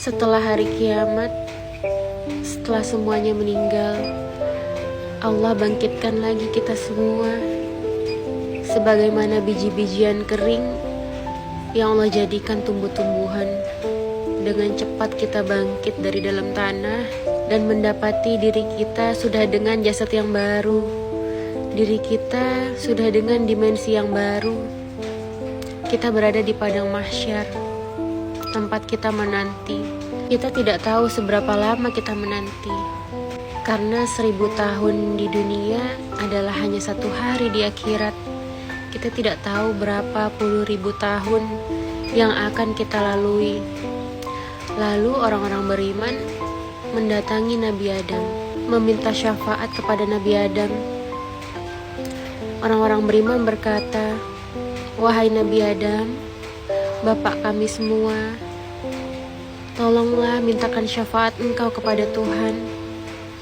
Setelah hari kiamat, setelah semuanya meninggal, Allah bangkitkan lagi kita semua sebagaimana biji-bijian kering yang Allah jadikan tumbuh-tumbuhan. Dengan cepat kita bangkit dari dalam tanah dan mendapati diri kita sudah dengan jasad yang baru. Diri kita sudah dengan dimensi yang baru. Kita berada di padang mahsyar, tempat kita menanti. Kita tidak tahu seberapa lama kita menanti, karena 1000 tahun di dunia adalah hanya 1 hari di akhirat. Kita tidak tahu berapa puluh ribu tahun yang akan kita lalui. Lalu orang-orang beriman mendatangi Nabi Adam, meminta syafaat kepada Nabi Adam. Orang-orang beriman berkata, "Wahai Nabi Adam, Bapak kami semua, tolonglah mintakan syafaat engkau kepada Tuhan,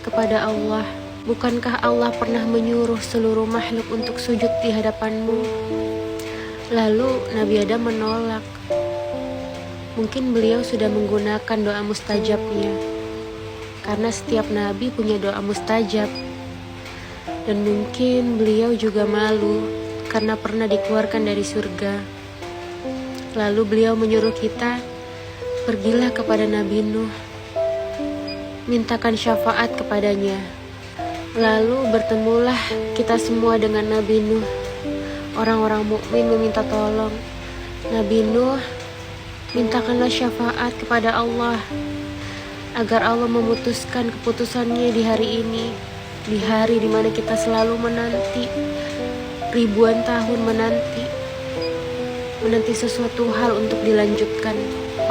kepada Allah. Bukankah Allah pernah menyuruh seluruh makhluk untuk sujud di hadapanmu?" Lalu Nabi Adam menolak. Mungkin beliau sudah menggunakan doa mustajabnya, karena setiap nabi punya doa mustajab. Dan mungkin beliau juga malu karena pernah dikeluarkan dari surga. Lalu beliau menyuruh kita, pergilah kepada Nabi Nuh, mintakan syafaat kepadanya. Lalu bertemulah kita semua dengan Nabi Nuh. Orang-orang mukmin meminta tolong, Nabi Nuh, mintakanlah syafaat kepada Allah agar Allah memutuskan keputusannya di hari ini, di hari dimana kita selalu menanti, ribuan tahun menanti sesuatu hal untuk dilanjutkan.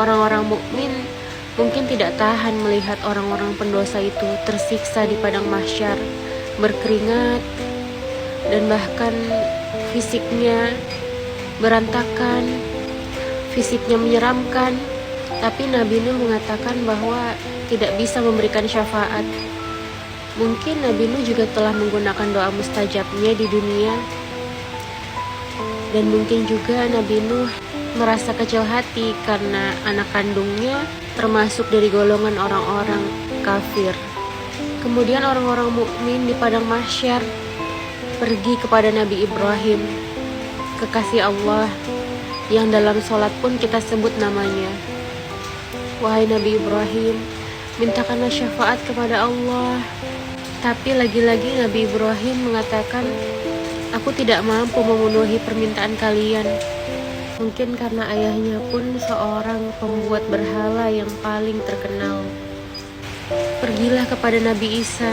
Orang-orang mukmin mungkin tidak tahan melihat orang-orang pendosa itu tersiksa di padang mahsyar, berkeringat, dan bahkan fisiknya berantakan, fisiknya menyeramkan. Tapi Nabi Nuh mengatakan bahwa tidak bisa memberikan syafaat. Mungkin Nabi Nuh juga telah menggunakan doa mustajabnya di dunia. Dan mungkin juga Nabi Nuh merasa kecil hati karena anak kandungnya termasuk dari golongan orang-orang kafir. Kemudian orang-orang mukmin di padang mahsyar pergi kepada Nabi Ibrahim, kekasih Allah, yang dalam sholat pun kita sebut namanya. Wahai Nabi Ibrahim, mintakanlah syafaat kepada Allah. Tapi lagi-lagi Nabi Ibrahim mengatakan, aku tidak mampu memenuhi permintaan kalian. Mungkin karena ayahnya pun seorang pembuat berhala yang paling terkenal. Pergilah kepada Nabi Isa,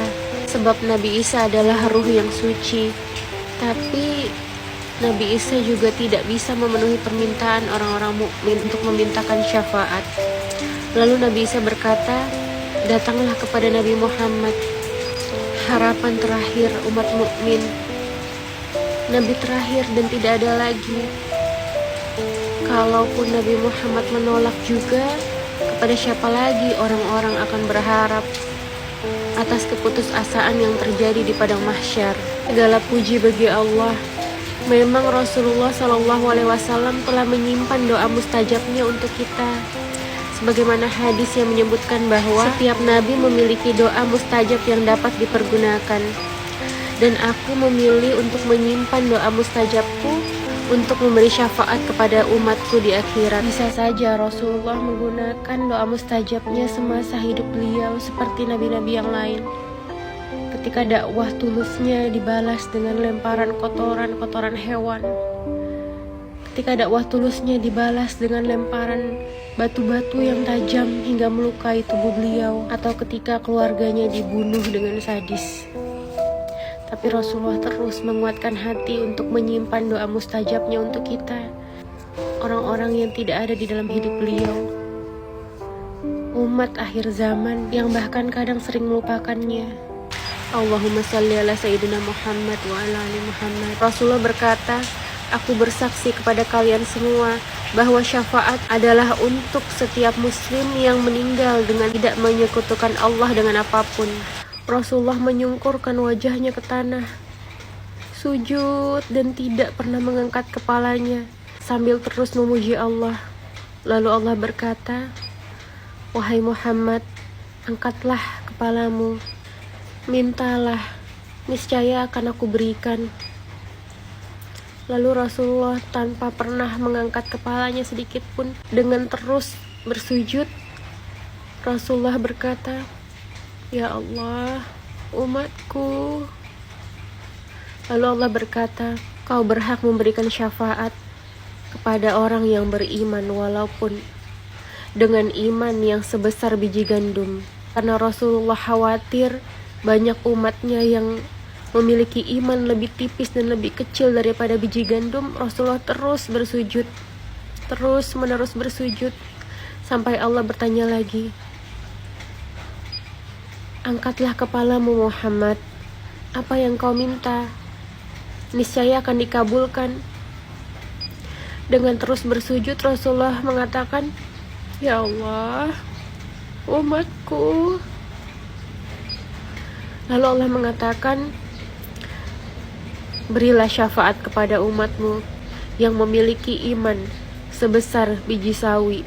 sebab Nabi Isa adalah ruh yang suci. Tapi Nabi Isa juga tidak bisa memenuhi permintaan orang-orang mukmin untuk memintakan syafaat. Lalu Nabi Isa berkata, datanglah kepada Nabi Muhammad, harapan terakhir umat mukmin, Nabi terakhir dan tidak ada lagi. Kalaupun Nabi Muhammad menolak juga, kepada siapa lagi orang-orang akan berharap atas keputusasaan yang terjadi di padang mahsyar? Segala puji bagi Allah. Memang Rasulullah SAW telah menyimpan doa mustajabnya untuk kita. Sebagaimana hadis yang menyebutkan bahwa setiap nabi memiliki doa mustajab yang dapat dipergunakan. Dan aku memilih untuk menyimpan doa mustajabku untuk memberi syafaat kepada umatku di akhirat. Bisa saja Rasulullah menggunakan doa mustajabnya semasa hidup beliau seperti nabi-nabi yang lain. Ketika dakwah tulusnya dibalas dengan lemparan kotoran-kotoran hewan. Ketika dakwah tulusnya dibalas dengan lemparan batu-batu yang tajam hingga melukai tubuh beliau. Atau ketika keluarganya dibunuh dengan sadis. Tapi Rasulullah terus menguatkan hati untuk menyimpan doa mustajabnya untuk kita, orang-orang yang tidak ada di dalam hidup beliau, umat akhir zaman yang bahkan kadang sering melupakannya. Allahumma salli ala Sayyidina Muhammad wa ala ali Muhammad. Rasulullah berkata, aku bersaksi kepada kalian semua bahwa syafaat adalah untuk setiap muslim yang meninggal dengan tidak menyekutukan Allah dengan apapun. Rasulullah menyungkurkan wajahnya ke tanah, sujud dan tidak pernah mengangkat kepalanya sambil terus memuji Allah. Lalu Allah berkata, Wahai Muhammad, angkatlah kepalamu, mintalah, niscaya akan aku berikan. Lalu Rasulullah tanpa pernah mengangkat kepalanya sedikit pun, dengan terus bersujud, Rasulullah berkata, "Ya Allah, umatku." Lalu Allah berkata, "Kau berhak memberikan syafaat kepada orang yang beriman walaupun dengan iman yang sebesar biji gandum." Karena Rasulullah khawatir banyak umatnya yang memiliki iman lebih tipis dan lebih kecil daripada biji gandum, Rasulullah terus bersujud, terus menerus bersujud, sampai Allah bertanya lagi, "Angkatlah kepalamu Muhammad, apa yang kau minta, niscaya akan dikabulkan." Dengan terus bersujud, Rasulullah mengatakan, "Ya Allah, umatku." Lalu Allah mengatakan, "Berilah syafaat kepada umatmu yang memiliki iman sebesar biji sawi,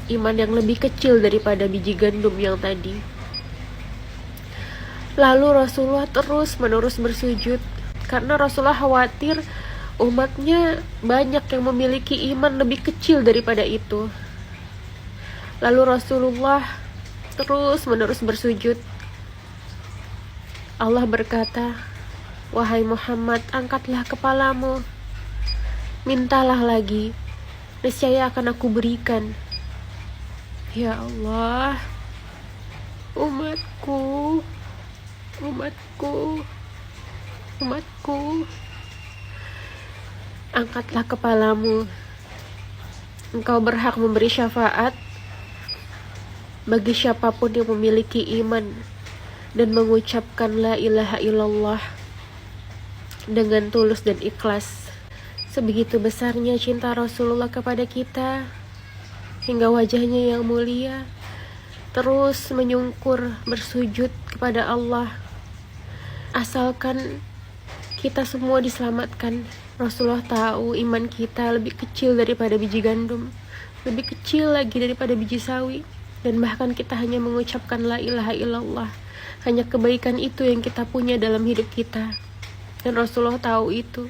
iman yang lebih kecil daripada biji gandum yang tadi." Lalu Rasulullah terus menerus bersujud, karena Rasulullah khawatir umatnya banyak yang memiliki iman lebih kecil daripada itu. Lalu Rasulullah terus menerus bersujud. Allah berkata, "Wahai Muhammad, angkatlah kepalamu, mintalah lagi, niscaya akan aku berikan." Ya Allah, umatku, umatku, umatku, angkatlah kepalamu. Engkau berhak memberi syafaat bagi siapapun yang memiliki iman dan mengucapkan la ilaha illallah dengan tulus dan ikhlas. Sebegitu besarnya cinta Rasulullah kepada kita, hingga wajahnya yang mulia terus menyungkur bersujud kepada Allah, asalkan kita semua diselamatkan. Rasulullah tahu iman kita lebih kecil daripada biji gandum, lebih kecil lagi daripada biji sawi, dan bahkan kita hanya mengucapkan la ilaha illallah. Hanya kebaikan itu yang kita punya dalam hidup kita, dan Rasulullah tahu itu.